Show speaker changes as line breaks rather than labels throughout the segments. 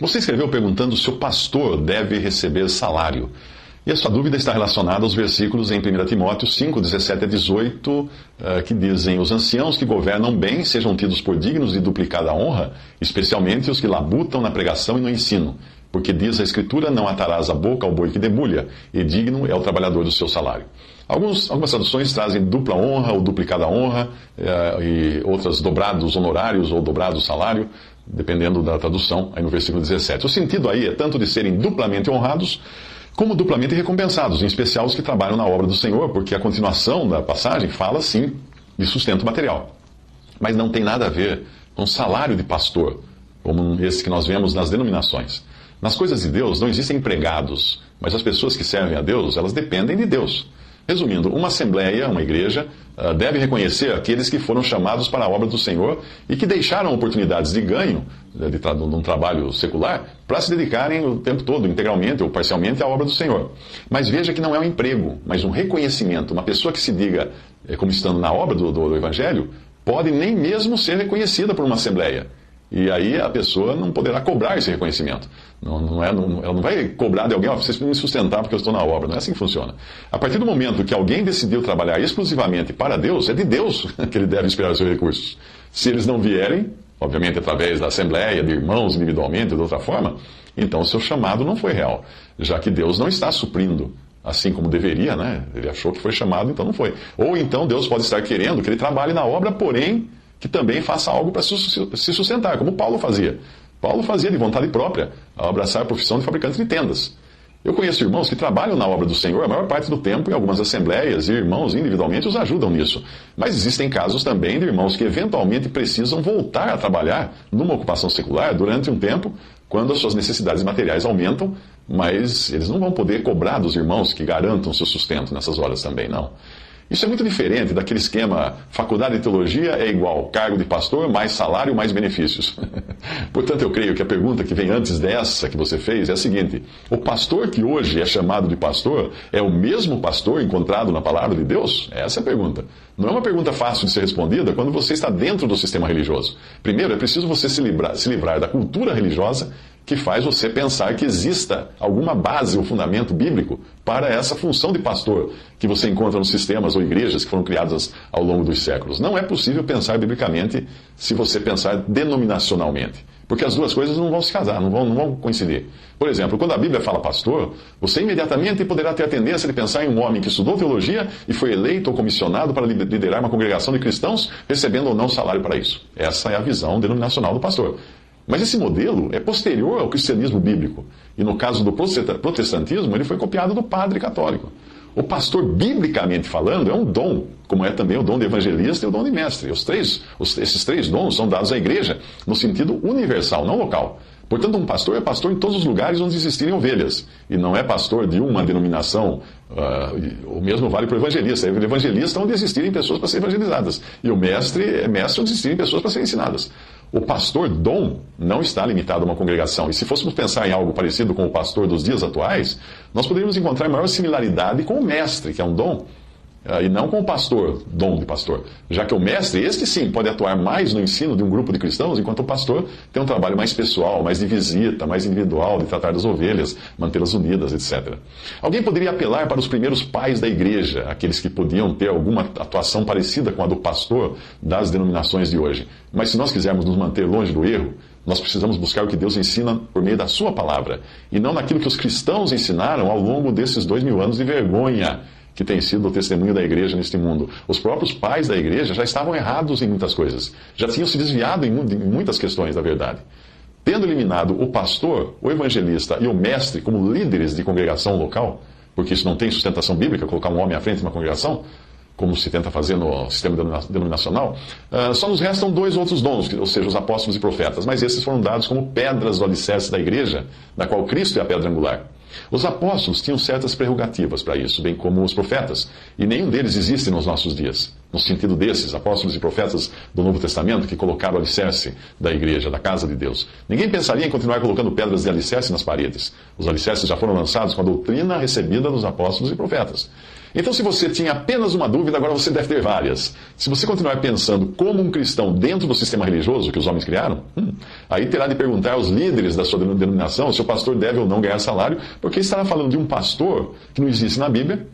Você escreveu perguntando se o pastor deve receber salário. E a sua dúvida está relacionada aos versículos em 1 Timóteo 5, 17 a 18, que dizem: os anciãos que governam bem sejam tidos por dignos de duplicada honra, especialmente os que labutam na pregação e no ensino. Porque diz a Escritura: não atarás a boca ao boi que debulha, e digno é o trabalhador do seu salário. Algumas traduções trazem dupla honra ou duplicada honra, e outras dobrados honorários ou dobrado salário, dependendo da tradução, aí no versículo 17. O sentido aí é tanto de serem duplamente honrados, como duplamente recompensados, em especial os que trabalham na obra do Senhor, porque a continuação da passagem fala, sim, de sustento material. Mas não tem nada a ver com salário de pastor, como esse que nós vemos nas denominações. Nas coisas de Deus não existem empregados, mas as pessoas que servem a Deus, elas dependem de Deus. Resumindo, uma assembleia, uma igreja, deve reconhecer aqueles que foram chamados para a obra do Senhor e que deixaram oportunidades de ganho de um trabalho secular para se dedicarem o tempo todo, integralmente ou parcialmente, à obra do Senhor. Mas veja que não é um emprego, mas um reconhecimento. Uma pessoa que se diga como estando na obra do Evangelho pode nem mesmo ser reconhecida por uma assembleia. E aí a pessoa não poderá cobrar esse reconhecimento. Ela não vai cobrar de alguém: vocês precisam me sustentar porque eu estou na obra. Não é assim que funciona. A partir do momento que alguém decidiu trabalhar exclusivamente para Deus, é de Deus que ele deve esperar os seus recursos. Se eles não vierem, obviamente através da assembleia, de irmãos individualmente, de outra forma, então o seu chamado não foi real, já que Deus não está suprindo assim como deveria, né? Ele achou que foi chamado, então não foi. Ou então Deus pode estar querendo que ele trabalhe na obra, porém que também faça algo para se sustentar, como Paulo fazia. Paulo fazia de vontade própria, ao abraçar a profissão de fabricante de tendas. Eu conheço irmãos que trabalham na obra do Senhor a maior parte do tempo em algumas assembleias, e irmãos individualmente os ajudam nisso. Mas existem casos também de irmãos que eventualmente precisam voltar a trabalhar numa ocupação secular durante um tempo, quando as suas necessidades materiais aumentam, mas eles não vão poder cobrar dos irmãos que garantam seu sustento nessas horas também, não. Isso é muito diferente daquele esquema: faculdade de teologia é igual cargo de pastor, mais salário, mais benefícios. Portanto, eu creio que a pergunta que vem antes dessa que você fez é a seguinte: o pastor que hoje é chamado de pastor é o mesmo pastor encontrado na palavra de Deus? Essa é a pergunta. Não é uma pergunta fácil de ser respondida quando você está dentro do sistema religioso. Primeiro, é preciso você se livrar da cultura religiosa que faz você pensar que exista alguma base ou fundamento bíblico para essa função de pastor que você encontra nos sistemas ou igrejas que foram criadas ao longo dos séculos. Não é possível pensar biblicamente se você pensar denominacionalmente, porque as duas coisas não vão se casar, não vão coincidir. Por exemplo, quando a Bíblia fala pastor, você imediatamente poderá ter a tendência de pensar em um homem que estudou teologia e foi eleito ou comissionado para liderar uma congregação de cristãos, recebendo ou não salário para isso. Essa é a visão denominacional do pastor. Mas esse modelo é posterior ao cristianismo bíblico. E no caso do protestantismo, ele foi copiado do padre católico. O pastor, biblicamente falando, é um dom, como é também o dom de evangelista e o dom de mestre. Esses três dons são dados à igreja no sentido universal, não local. Portanto, um pastor é pastor em todos os lugares onde existirem ovelhas. E não é pastor de uma denominação. O mesmo vale para o evangelista. É evangelista onde existirem pessoas para serem evangelizadas. E o mestre é mestre onde existirem pessoas para serem ensinadas. O pastor dom não está limitado a uma congregação. E se fôssemos pensar em algo parecido com o pastor dos dias atuais, nós poderíamos encontrar maior similaridade com o mestre, que é um dom, e não com o pastor, dom de pastor. Já que o mestre, este sim, pode atuar mais no ensino de um grupo de cristãos, enquanto o pastor tem um trabalho mais pessoal, mais de visita, mais individual, de tratar das ovelhas, mantê-las unidas, etc. Alguém poderia apelar para os primeiros pais da igreja, aqueles que podiam ter alguma atuação parecida com a do pastor das denominações de hoje. Mas se nós quisermos nos manter longe do erro, nós precisamos buscar o que Deus ensina por meio da sua palavra, e não naquilo que os cristãos ensinaram ao longo desses 2000 anos de vergonha que tem sido o testemunho da igreja neste mundo. Os próprios pais da igreja já estavam errados em muitas coisas, já tinham se desviado em muitas questões da verdade. Tendo eliminado o pastor, o evangelista e o mestre como líderes de congregação local, porque isso não tem sustentação bíblica, colocar um homem à frente de uma congregação, como se tenta fazer no sistema denominacional, só nos restam dois outros dons, ou seja, os apóstolos e profetas, mas esses foram dados como pedras do alicerce da igreja, da qual Cristo é a pedra angular. Os apóstolos tinham certas prerrogativas para isso, bem como os profetas, e nenhum deles existe nos nossos dias, no sentido desses apóstolos e profetas do Novo Testamento que colocaram o alicerce da igreja, da casa de Deus. Ninguém pensaria em continuar colocando pedras de alicerce nas paredes. Os alicerces já foram lançados com a doutrina recebida dos apóstolos e profetas. Então, se você tinha apenas uma dúvida, agora você deve ter várias. Se você continuar pensando como um cristão dentro do sistema religioso que os homens criaram, aí terá de perguntar aos líderes da sua denominação se o pastor deve ou não ganhar salário, porque estará falando de um pastor que não existe na Bíblia,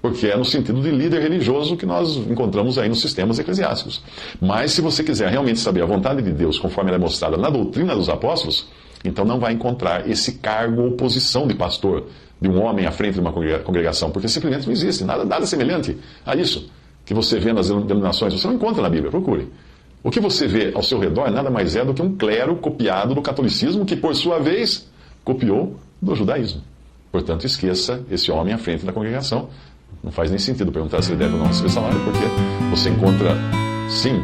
porque é no sentido de líder religioso que nós encontramos aí nos sistemas eclesiásticos. Mas se você quiser realmente saber a vontade de Deus, conforme ela é mostrada na doutrina dos apóstolos, então não vai encontrar esse cargo ou posição de pastor, de um homem à frente de uma congregação, porque simplesmente não existe nada semelhante a isso que você vê nas denominações. Você não encontra na Bíblia, procure. O que você vê ao seu redor nada mais é do que um clero copiado do catolicismo, que por sua vez copiou do judaísmo. Portanto, esqueça esse homem à frente da congregação. Não faz nem sentido perguntar se ele deve ou não receber salário, porque você encontra, sim,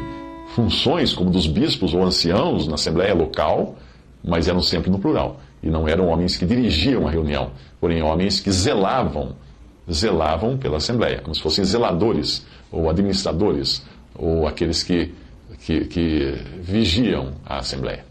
funções como dos bispos ou anciãos na assembleia local, mas eram sempre no plural. E não eram homens que dirigiam a reunião, porém homens que zelavam pela assembleia, como se fossem zeladores, ou administradores, ou aqueles que vigiam a assembleia.